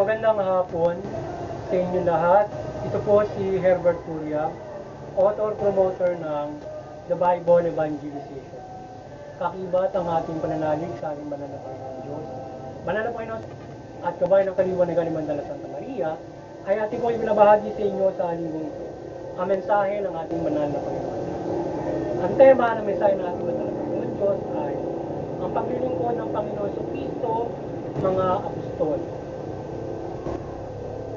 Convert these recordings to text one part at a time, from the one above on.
Magandang hapon sa inyo lahat. Ito po si Herbert Curia, author-promoter ng The Bible Evangelization. Kakibat ang ating pananalig sa ating banal na Panginoon Diyos. Banal na Panginoon at Gabay ng Kaliwan ng Galimandala Santa Maria ay ating po ibinabahagi sa inyo sa lingkong ito. Ang mensahe ng ating banal na Panginoon Diyos. Ang tema ng mensahe ng ating banal na Panginoon Diyos ay ang paglilingkod ng Panginoon sa Kristo, mga apostol.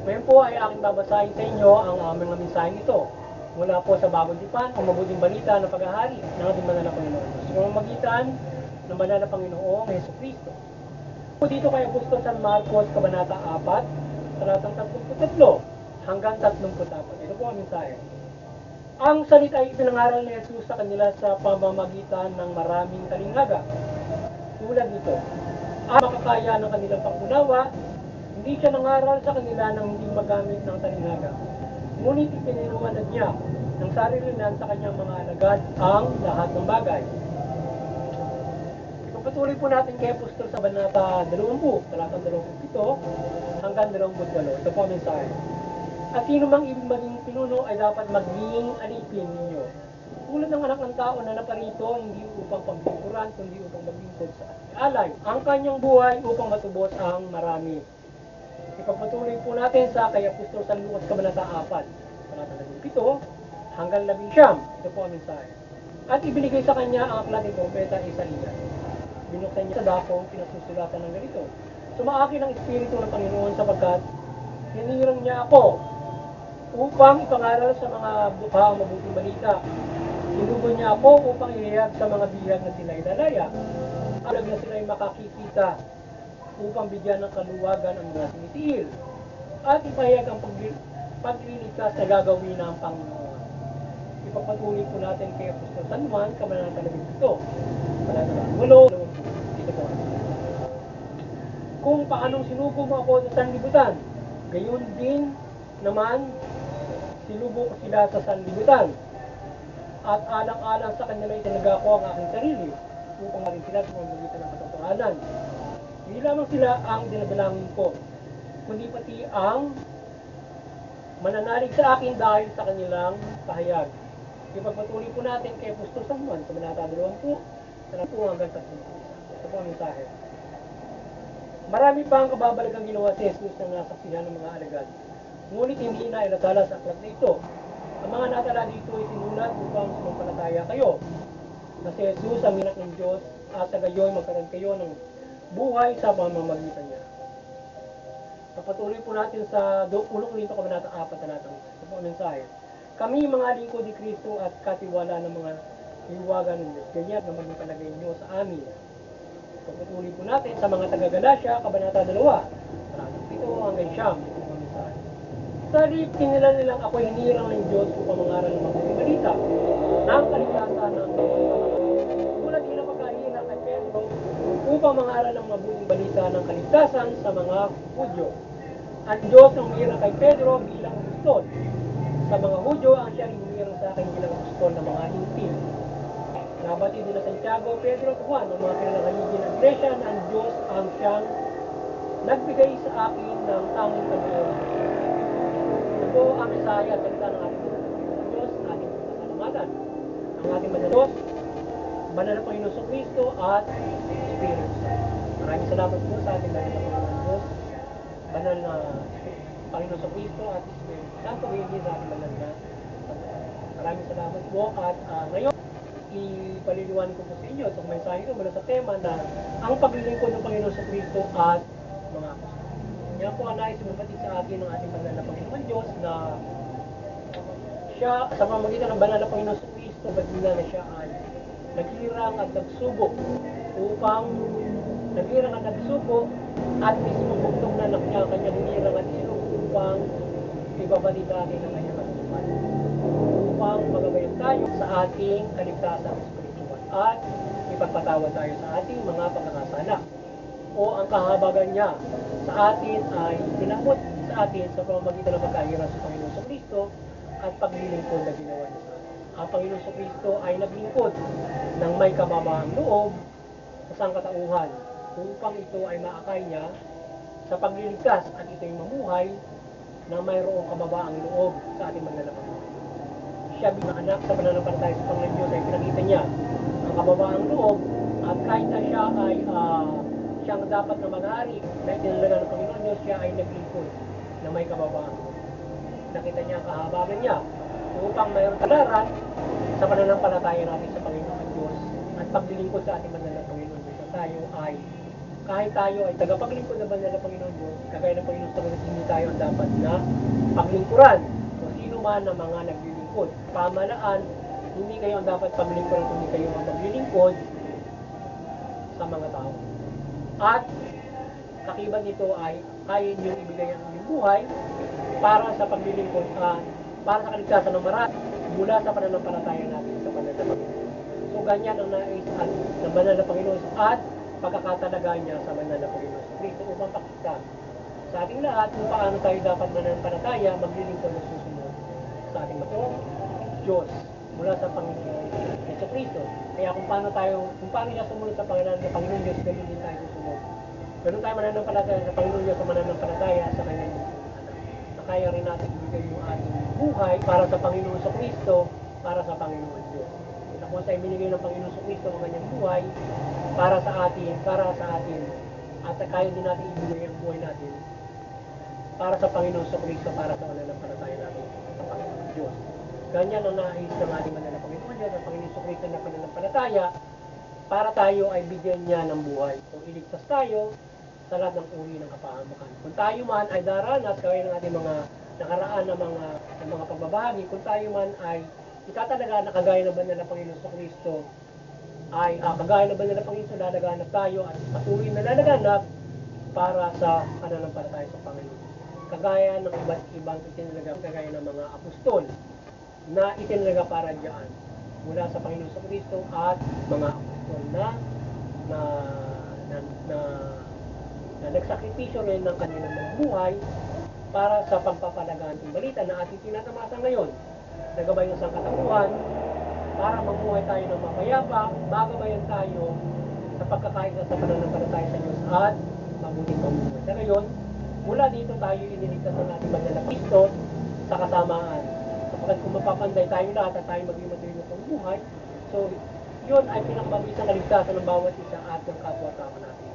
Ngayon po ay aking babasahin sa inyo ang aming mensaheng ito mula po sa Bagong Tipan, ang mabuting balita ng paghahari ng ating banal na Panginoon Diyos. Sa magitan ng banal na Panginoong Jesucristo. Dito kay Apostol San Marcos, Kabanata 4, talatang 33 hanggang 34. Ito po ang mensahe. Ang salita ay ipinangaral ni Jesus sa kanila sa pamamagitan ng maraming talinghaga. Tulad nito, ang makakaya ng kanilang pangunawa, hindi siya nangaral sa kanila nang hindi magamit ng talinghaga. Ngunit ipiniliwanag niya ng sarilinan sa kanyang mga alagad ang lahat ng bagay. Ipapatuloy po natin kay Apostol sa Banata 20, talatang 27 hanggang 28. Ito po ang mensahe. At sino mang ibig maging pinuno ay dapat maging alipin ninyo. Tulad ng anak ng tao na naparito, hindi upang paglingkuran, kundi upang maglingkod sa alay. Ang kanyang buhay upang matubos ang marami. Ipagpatuloy po natin sa kay Apostol San Lucas Kabanata 4, talatang 17 hanggang 19. Ito po ang mensahe. At ibinigay sa kanya ang aklat ng propeta Isaias. Binuksan niya sa dakong pinasusulatan ng ganito. Sumaakin ang Espiritu ng Panginoon sapagkat hinirang niya ako upang ipangaral sa mga bukha ang mabuting balita. Sinugo niya ako upang ihayag sa mga bihag na sila'y lalaya. Alam na sila'y makakikita upang bigyan ng kaluwagan ang mga sinitiil. At ipahayag ang pagliligtas na gagawin ng Panginoon. Ipapatuloy po natin kay Apostol San Juan, Kabanata 12, talatang 8. Ito po. Kung paanong sinugo mo ako sa sanlibutan, gayon din naman sinubo ko sila sa sanlibutan. At alang-alang sa kanila itinaga ko ang aking sarili upang marin sila sa pamamagitan ng katotohanan. Hindi lamang sila ang dinadalangin ko, kundi pati ang mananalig sa akin dahil sa kanilang pahayag. Ipagpatuloy po natin kay Apostol San Juan, Kabanata 20, hanggang 30. Ito po ang mensahe. Marami pa ang kababalagang ginawa si Jesus na nasaksihan ng mga alagad. Ngunit hindi na ilatala sa aklat na ito. Ang mga natala dito ay sinulat upang sumampalataya kayo na si Jesus ang anak ng Diyos at sa gayon magkaroon kayo ng buhay sa pamamagitan niya. Papatuloy po natin sa 1 Korinto Kabanata 4, talatang 1. Ito po ang mensahe. Kami mga lingkod ni Kristo at katiwala ng mga hiwagan ng Diyos. Ganyan na maging palagay niyo sa amin. Papatuloy po natin sa mga taga-Galacia, Kabanata 2, talatang 7 hanggang 9. Ito po ang mensahe. Sa halip, kinila nilang ako hinirang ng Diyos upang mangaral ng mabuting balita ng kaligtasan ng tulad din ang pagkahirang kay Pedro upang mangaral ng mabuting balita ng kaligtasan sa mga Hudyo. At Diyos ang hinirang kay Pedro bilang apostol. Sa mga Hudyo, ang siya rin hinirang sa akin bilang apostol ng mga Hintil. Nabati din na Santiago, Pedro at Juan, ang mga kinalahaligi ng Iglesia na ang Diyos ang siyang nagbigay sa akin ng tanging kaluoy. Ito po ang mensahe at salita ng ating Diyos, ating pasalamatan. Ang ating Diyos, banal na Panginoon Kristo at Espiritu Santo. Maraming salamat po sa ating banal na Panginoon Diyos, banal na Panginoon Kristo at Espiritu Santo. Ngayon din sa ating banal na maraming salamat po at ngayon, ipaliliwanag ko po sa inyo itong mensahe ko mula sa tema na ang paglilingkod ng Panginoon sa Kristo at mga apostol. Yan po ang nais mabatid sa atin ng ating banal na Panginoon Diyos na siya sa pamamagitan ng banal na Panginoon sa Kristo, badila na siya ay naghirang at nagsubok at mismo bugtong na niya ang kanyang hinirang at sinubok upang ibabalita natin ang kanyang kasupan. Upang magabayan tayo sa ating kaligtasan spiritual at ipagpatawad tayo sa ating mga pagkakasala o ang kahabagan niya sa atin ay pinamot sa atin sa pamamagitan ng pagkahirap sa Panginoon sa Kristo at paglilingkod na ginawa niya sa atin. Ang Panginoon sa Kristo ay naglingkod ng may kababahang loob sa sangkatauhan upang ito ay maakay niya sa pagliligtas at ito'y mamuhay na mayroong kababaang loob sa ating manlalapang. Siya bilang anak sa pananampalataya sa Panginoon Diyos ay pinakita niya ang kababaang loob at kahit na siya ay siyang dapat na mag-hari na itinalaga ng Panginoon Diyos, siya ay naglingkod na may kababaang loob. Nakita niya ang kahabagan niya upang mayroong talaran sa pananampalataya natin sa Panginoon Diyos at paglilingkod sa ating banal na Panginoon Diyos. At tayo ay, kahit tayo ay tagapaglingkod ng banal na Panginoon Diyos, kagaya ng Panginoon sa Panginoon, hindi tayo ang dapat na paglingkuran. So, sino man ang mga naglilingkod. Pamalaan, hindi kayo ang dapat paglingkuran, kundi kayo ang maglilingkod sa mga tao. At kakibat nito ay kaya niyong ibigay ang inyong buhay para sa paglilingkod para sa kaligtasan ng marami mula sa pananampalataya natin sa banal na Panginoon. So ganyan ang nais ng banal na Panginoon at pagkakatalaga niya sa banal na Panginoon sa Kristo upang pakita sa ating lahat kung paano tayo dapat mananampalataya, maglilingkod at susunod sa ating matong Diyos mula sa Panginoon sa Kristo. Kaya kung paano siya sumunod sa Panginoon na Panginoon Diyos, ganun din tayo susunod. Ganun tayo mananampalataya sa Panginoon Diyos sa mananampalataya sa kanyang anak. Na kaya rin natin ibigay yung ating buhay para sa Panginoon sa Kristo, para sa Panginoon Diyos. Tapos ay binigay ng Panginoon sa Kristo ang kanyang buhay para sa atin, at kaya din natin ibigay ang buhay natin para sa Panginoon sa Kristo, para sa mananampalataya natin sa Panginoon Diyos. Ganyan ang nais ng ating banal na Panginoon Diyos, ang Panginoon sa Kristo na pananampalataya, para tayo ay bigyan niya ng buhay. Kung iligtas tayo sa lahat ng uri ng kapahamakan. Kung tayo man ay daranas, kaya ng ating mga nakaraan na mga pagbabahagi, kung tayo man ay itatalaga na kagaya ng banal na Panginoon sa Kristo, ay kagaya ng banal na Panginoon, lalaganap tayo at patuloy na lalaganap para sa pananampalataya sa Panginoon. Kagaya ng iba't ibang itinalaga, kagaya ng mga apostol na itinalaga para diyan mula sa Panginoon sa Kristo at mga apostol na nagsakripisyo rin ng kanilang mga buhay para sa pagpapalagaan ng balita na ating tinatamasa ngayon. Nagabay ng sangkatauhan para mabuhay tayo ng mapayapa, magabayan tayo sa pagkakaisa sa pananampalataya sa Diyos at mabuting pamumuhay. Sa ngayon, mula dito tayo iniligtas ng ating banal na Kristo sa kasamaan. Sapagkat kung mapapanday tayo lahat at tayo maging matuloy ng buhay, so yun ay pinakababisang kaligtasan ng bawat isa at ng kapwa-tao natin.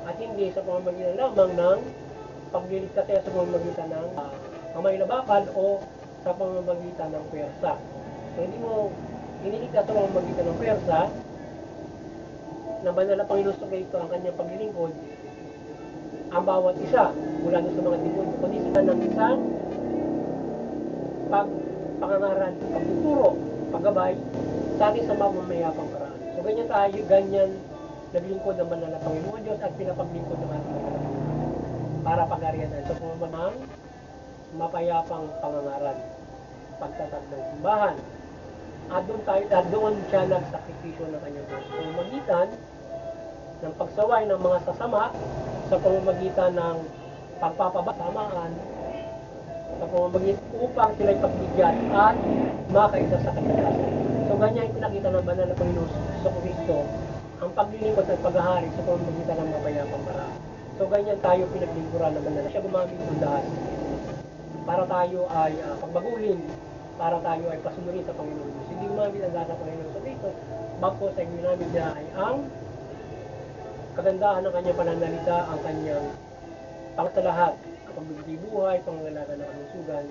At hindi sa pamamagitan lamang ng pagliligtas tayo sa pamamagitan ng kamay-labakan o sa pamamagitan ng pwersa. So hindi mo iniligtas sa pamamagitan ng pwersa na banal na Panginoon sa Kristo ang kanyang paglilingkod ang bawat isa mula sa mga demonyo, kundi sila ng isang pangangaral, pagtuturo, paggabay sa ating sa mamamayapang paraan. So ganyan naglingkod ng banal na Panginoon Diyos at pinapaglingkod ng ating banal na Panginoon para pag-arian tayo sa pamamagitan mapayapang pangangaral, pagtatag ng simbahan. At doon siya nagsakripisyo ng kanyang Diyos. Sa pamamagitan ng pagsaway ng mga sasama, sa pamamagitan ng pagpapabasamaan, sa pamamagitan upang sila'y pagbigyan at makaisa sa kaligtasan. So ganyan pinakita ng banal na Panginoon sa Kristo ang paglilingkod at paghahari sa pamamagitan ng mapayapang paraan. So ganyan tayo pinaglingkuran ng banal. Siya gumamit ng dahas para tayo ay pagbaguhin, para tayo ay pasunurin sa Panginoon Diyos. Hindi gumamit ang dahas ng Panginoon sa Kristo, bagkos ay ginamit niya ay ang kagandahan ng kanyang pananalita, ang kanyang pangtalahat, pagbibigay buhay, pangangalaga ng kalusugan,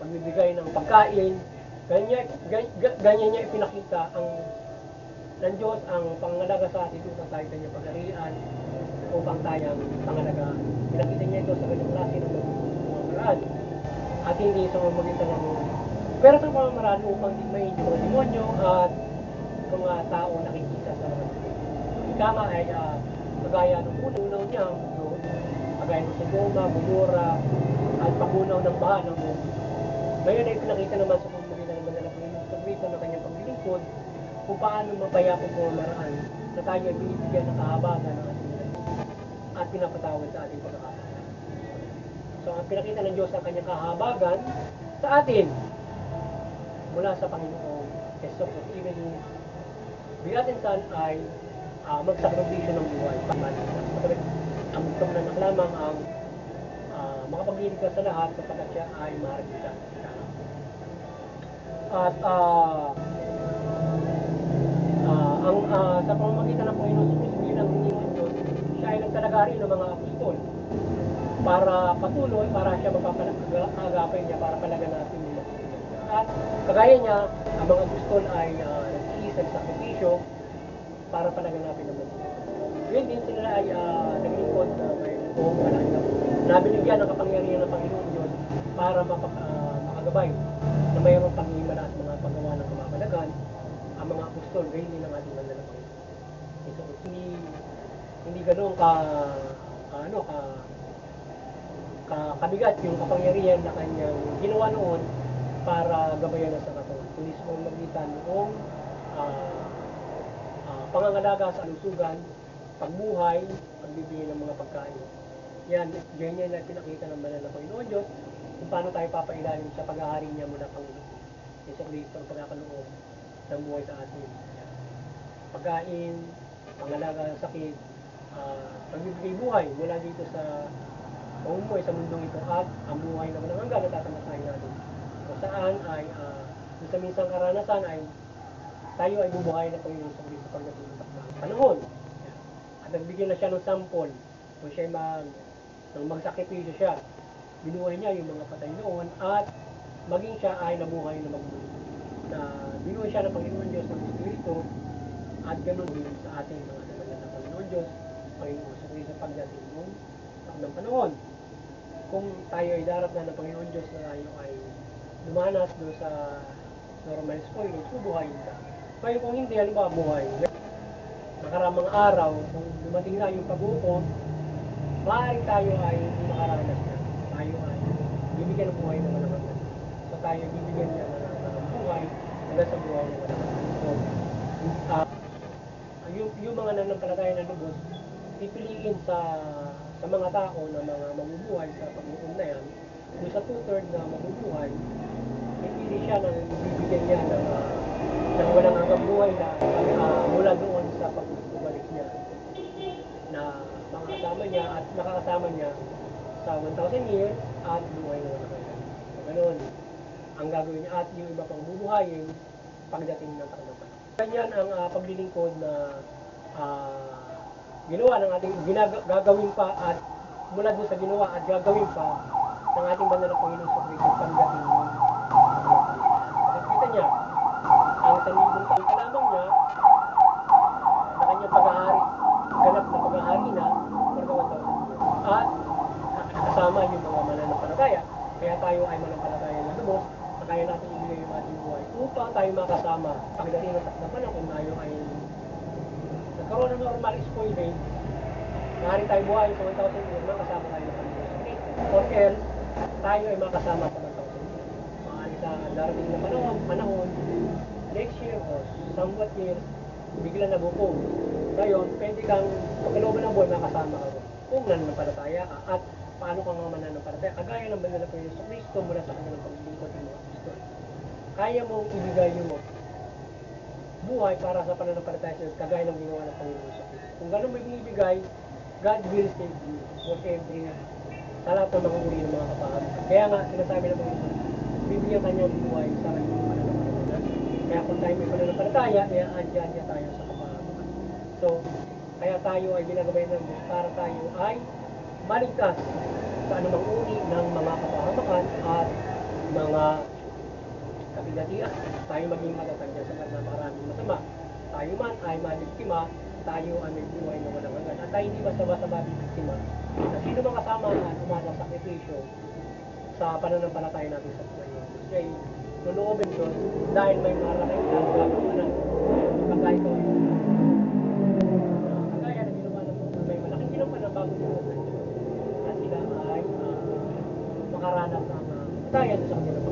pagbibigay ng pagkain. Ganyan niya ipinakita ng Diyos ang pangangalaga sa atin upang tayo kanyang pag-arian, upang tayong pangalagaan. Pinakita niya ito sa kanyang klase ng pamamaraan at hindi sa pamamagitan ng pero sa pamamaraan upang digmayin yung mga demonyo at mga tao nakikita sa mga ika nga ay kagaya ng unaw niya ang mundo, kagaya ng Sodoma, Gomora at pagunaw ng baha ng mundo. Ngayon ay pinakita naman sa pamamagitan ng banal na Panginoon sa Kristo na kanyang paglilingkod kung paano mapayapang pamamaraan na tayo ay binibigyan ng kahabagan ng ating at pinapatawad sa ating pagkakasala. So ang pinakita ng Diyos ang kanyang kahabagan sa atin mula sa Panginoong Jesus. Even yung bigatin saan ay magsakripisyo ng buhay. ang bugtong na anak lamang ang makapagliligtas sa lahat sapagkat siya ay maharagita. At sa pamamagitan ng Panginoon Kristo bilang Panginoon Diyos, siya ay nagtalagari ng mga apostol para patuloy, para siya magpapalagapay niya, para palaganatin niya. At kagaya niya, ang mga apostol ay nag-iisang sakripisyo para palaganapin ng mga. Ngayon din sila ay naglingkod na may buong kalanggang na binigyan ng kapangyarihan ng Panginoon Diyos para makagabay na mayroong pag-iimala at mga paggawa ng kamapalagan ang mga apostol, gayon din ang ating banal na Panginoon. So, hindi ganoon kabigat yung kapangyarihan na kanyang ginawa noon para gabayan na sa katawan. Kundi sa pamamagitan noong pangangalaga sa alusugan, pagbuhay, pagbibigay ng mga pagkain. Yan na pinakita ng banal na Panginoon Diyos kung paano tayo papailalim sa pag-ahari niya mula Panginoon. Yesu Kristo ang pagkakaloob ng buhay sa atin. Pagkain, pangalaga ng sakit, pagbibigay buhay mula dito sa pamumuhay sa mundong ito at ang buhay na walang hanggan na tatanggapin natin. Kung saan ay sa minsang karanasan ay tayo ay bubuhay na Panginoon sa Kristo pagdating ng panahon. At nagbigyan na siya ng sample kung siya nang magsakripisyo siya. Binuhay niya yung mga patay noon at maging siya ay nabuhay na magmuli. Na binuhay siya ng Panginoon Diyos ng Espiritu at ganoon din sa ating mga banal na Panginoon Diyos, Panginoon sa Kristo pagdating ng panahon. Kung tayo ay darap na ng Panginoon Diyos na tayo ay lumanas doon sa normal spoilage, bubuhayin ka. Ngayon kung hindi, ano ba buhay? Nakaramang araw, kung dumating na yung pag-upo, maaaring tayo ay hindi makaranas na. Tayo ay bibigyan ng buhay na walang hanggan. So tayo bibigyan niya ng buhay hanggang sa buhay na walang hanggan. So, yung mga nanampalataya na lubos, pipiliin sa mga tao na mga mabubuhay sa pag-uum na yan, kung sa 2/3 na mabubuhay, pipili siya ng bibigyan niya ng walang hanggang buhay na mula doon sa pagbalik niya na makakasama niya at nakakasama niya sa 1,000 years at buhay na walang hanggan. So, ganoon ang gagawin niya at yung iba pang bubuhayin pagdating ng takdang panahon. Ganyan ang paglilingkod na ginawa ng ating gagawin pa at mula doon sa ginawa at gagawin pa ng ating banal na Panginoon sa Kristo pagdating ng nakikita niya ang sanlibong taon pa lamang niya na kanyang pag-ahari, ganap na pag-ahari na for the 1,000 years at kasama yung mga mananampalataya. Kaya tayo ay mananampalataya na lubos na kaya natin ibigay yung ating buhay upang tayo makasama pagdating ng takdang panahon kung tayo ay nagkaroon ng normal spoilage, maaari tayo buhay sa 1,000 years, makasama tayo ng Panginoon sa Kristo. Or else, tayo ay makasama sa 1,000 years. Maaari sa darating na panahon, next year or somewhat years, bigla na buko. Ngayon, pwede kang pagkalooban ng buhay, makasama ka rin. Kung nananampalataya ka at paano ka nga mananampalataya, kagaya ng banal na Panginoon sa Kristo mula sa kanyang paglilingkod ng mga Kristo. Kaya mong ibigay yung buhay para sa pananampalataya sa Diyos, kagaya ng ginawa ng Panginoon sa Kristo. Kung gano'n mo ibigay, God will save you for every sa lahat ng mga uri ng mga kapahamakan. Kaya nga, sinasabi ng Panginoon, bibigyan kanya ng buhay sa kanyang pananampalataya. Kaya kung tayo may pananampalataya, andyan niya tayo sa kapahamakan. So, kaya tayo ay ginagabay ng Diyos para tayo ay maligtas sa anumang uri ng mga kapahamakan at mga kabigatian. Tayo maging matatag dyan sa maraming masama. Tayo man ay mabiktima, tayo ay may buhay na walang hanggan. At tayo hindi basta-basta mabibiktima. At sino mang kasama na umasa sa sakripisyo sa pananampalataya natin sa Panginoon. Kaya nunoobin Diyos dahil may malaking gagawa ng pagkaya ito ay kagaya na ginawa ng may malaking ginawa ng bagong Diyos ng Diyos. At sila ay makaranas ng katayan sa kanilang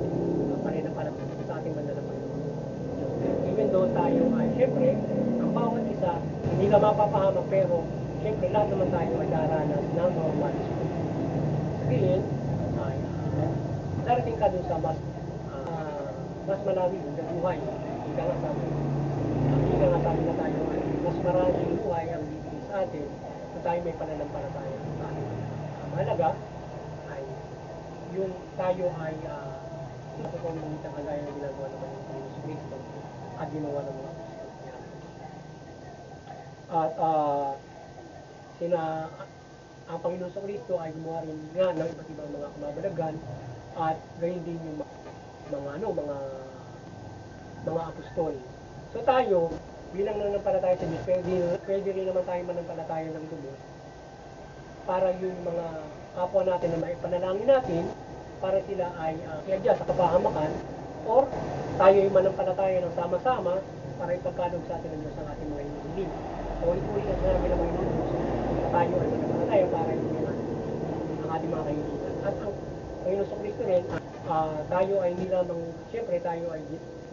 pananampalataya sa ating banal na Panginoon. Even though tayo ay, syempre, ang bawat isa, hindi ka mapapahamak, pero syempre lahat naman tayo ay daranas ng normal school. Sabihin, ay darating ka dun sa mas malawig na buhay. Ika nga sabi na tayo ay mas maraming buhay ang bibigay sa atin na tayo may pananampalataya. Ang mahalaga ay yung tayo ay napapamamagitan kagaya na ginagawa naman ng Panginoon Kristo at ginawa ng mga apostol niya. At ang Panginoon sa Kristo ay gumawa rin nga ng iba't ibang mga kamabalagan at gayon din yung mga apostol. So tayo, bilang nanampalataya sa Diyos, pwede rin naman tayo manampalataya ng lubos para yung mga kapwa natin na maipanalangin natin para sila ay iadya sa kapahamakan or tayo ay manampalataya ng sama-sama para ipagkaloob sa atin ng Diyos ang ating mga hinihiling. So ulit-ulit na sinabi ng Panginoon Diyos na tayo ay manampalataya para ipagkaloob ang ating mga kahilingan. At ang Panginoon sa Kristo rin, tayo ay hindi lamang, siyempre tayo ay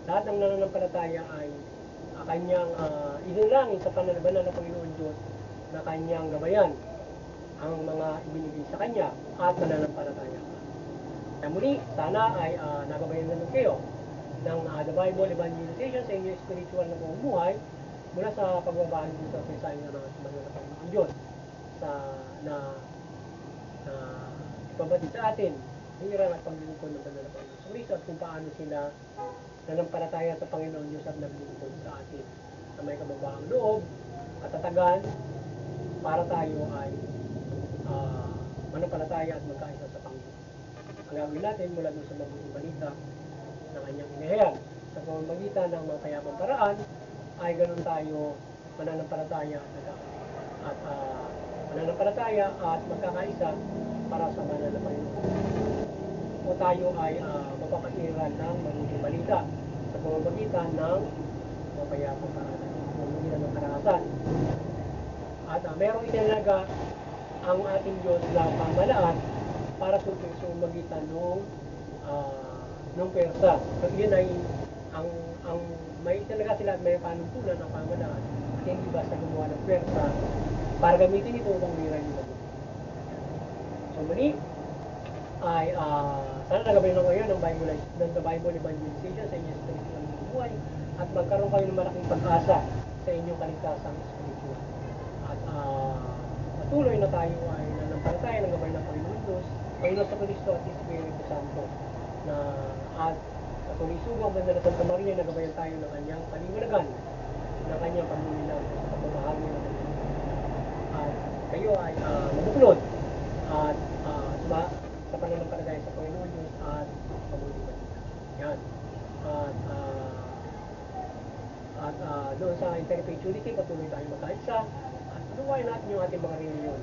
lahat ng nananampalataya ay kanyang idinalangin sa banal na Panginoon Diyos na kanyang gabayan ang mga ibinigay sa kanya at mananampalataya. Kaya muli, sana ay nagabayan naman kayo ng The Bible Evangelization sa inyong spiritual na pamumuhay mula sa pagbabahagi dito sa mensahe ng banal na Panginoon Diyos na ipabatid sa atin hirang at paglilingkod ng banal na Panginoon sa Kristo at kung paano sila nanampalataya sa Panginoon Diyos at naglilingkod sa atin na may kababahang loob at tatagan para tayo ay manampalataya at magkaisa sa Panginoon. Ang gagawin natin mula doon sa mabuting balita na kanyang inihayag sa pamamagitan ng mga payapang paraan ay ganun tayo mananampalataya at mananampalataya at magkakaisa para sa banal na Panginoon. O tayo ay mapapatiran ng mabuting balita sa pamamagitan ng mapayapang paraan, sa pamamagitan ng karahasan. At merong itinalaga ang ating Diyos na pamalaan para sa magitan ng pwersa. So yun ay ang may itinalaga sila at may panuntunan ng pamalaan at hindi basta gumawa ng pwersa para gamitin ito upang mira yung mabuti. So muli ay sana nagabayan lang ngayon ng Bible Evangelization sa inyong spiritual na buhay at magkaroon kayo ng malaking pag-asa sa inyong kaligtasang spiritual. At patuloy na tayo ay nanampalataya ng gabay ng Panginoon Diyos, Panginoon sa Kristo at Espiritu Santo na at patuloy subang banda na Santa Maria na gabayan tayo ng kanyang paliwanagan ng kanyang pagmumilang sa pagbabahagi ng kanyang at kayo ay mabuklod at sa pananampalataya sa Panginoon Diyos at mabuting balita. Yan. At doon sa interperpetuity, patuloy tayo magkaisa at panuwayan natin yung ating mga reliyon.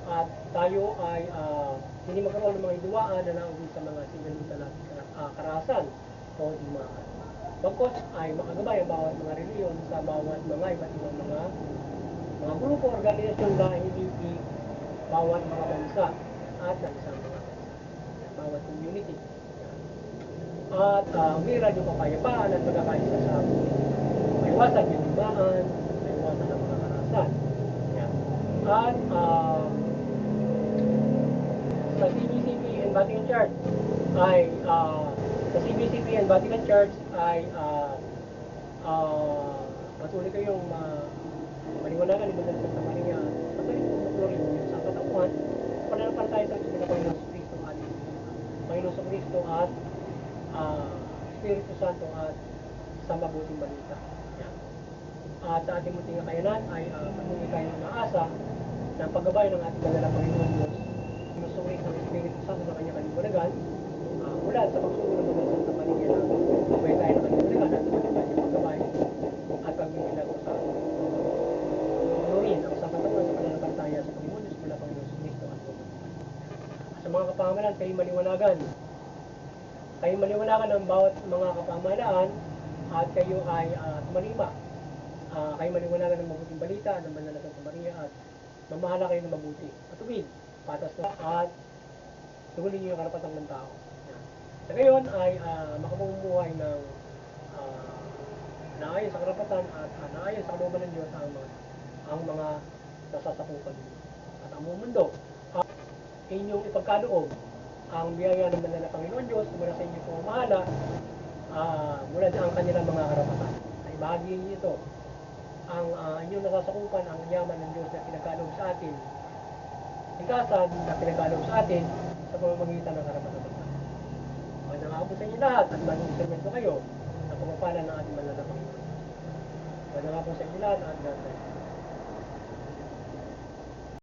At tayo ay hindi magkaroon ng mga hiduaan na nauwi sa mga sinalitan at karahasan o digmaan. Bagkos ay makagabay ang bawat mga reliyon sa bawat mga iba't ibang mga grupo, organisasyon na hinihiti bawat mga bansa at isang mga bawat community. At mira yung kapayapaan at magkakaisa sa maiwasan yung digmaan, maiwasan ang mga karahasan. Yan. At sa CBCP and Vatican Church ay patuloy kayong maliwanagan ni Banal Santa Maria patuloy kong maglorin sa katauhan pananampalataya sa Panginoon Kristo at Panginoon sa Kristo at Espiritu Santo at sa mabuting balita. Yan. At sa ating munting kakayanan ay patuloy tayong maasa ng paggabay ng ating banal na Panginoon Diyos, sinusuri ng Espiritu Santo na kanyang kaliwanagan mula sa pagsusunod ng Banal Santa Maria na gabay tayo ng kaliwanagan at pagkakasya paggabay at pagbibilag sa lurin ang samantawan sa pananampalataya sa Panginoon Diyos mula Panginoon sa Kristo at sa mga kapamalan kayo maliwanagan ng bawat mga kapamalaan at kayo ay tumalima. Kayo maliwanagan ng mabuting balita ng Banal na Santa Maria at mamahala kayo ng mabuti. Matuwid, patas na at tugulin niyo yung karapatan ng tao. Yan. Sa gayon ay makapamumuhay ng naayon sa karapatan at naayon sa kalooban ng Diyos ang mga nasasakupan niyo. At ang buong mundo inyong ipagkaloob ang biyaya ng Banal na Panginoon Diyos mula sa inyong pamamahala mula sa kanilang mga karapatan. Ay bahagi niyo ito ang inyong nasasakupan ang yaman ng Diyos na pinagkaloob sa atin. Ikasan na pinagkaloob sa atin sa pamamagitan ng karapat-dapat. Magandang hapon sa inyo lahat at maging instrumento kayo sa pagpapala ng ating manlalabang. Magandang hapon sa inyo lahat at God bless.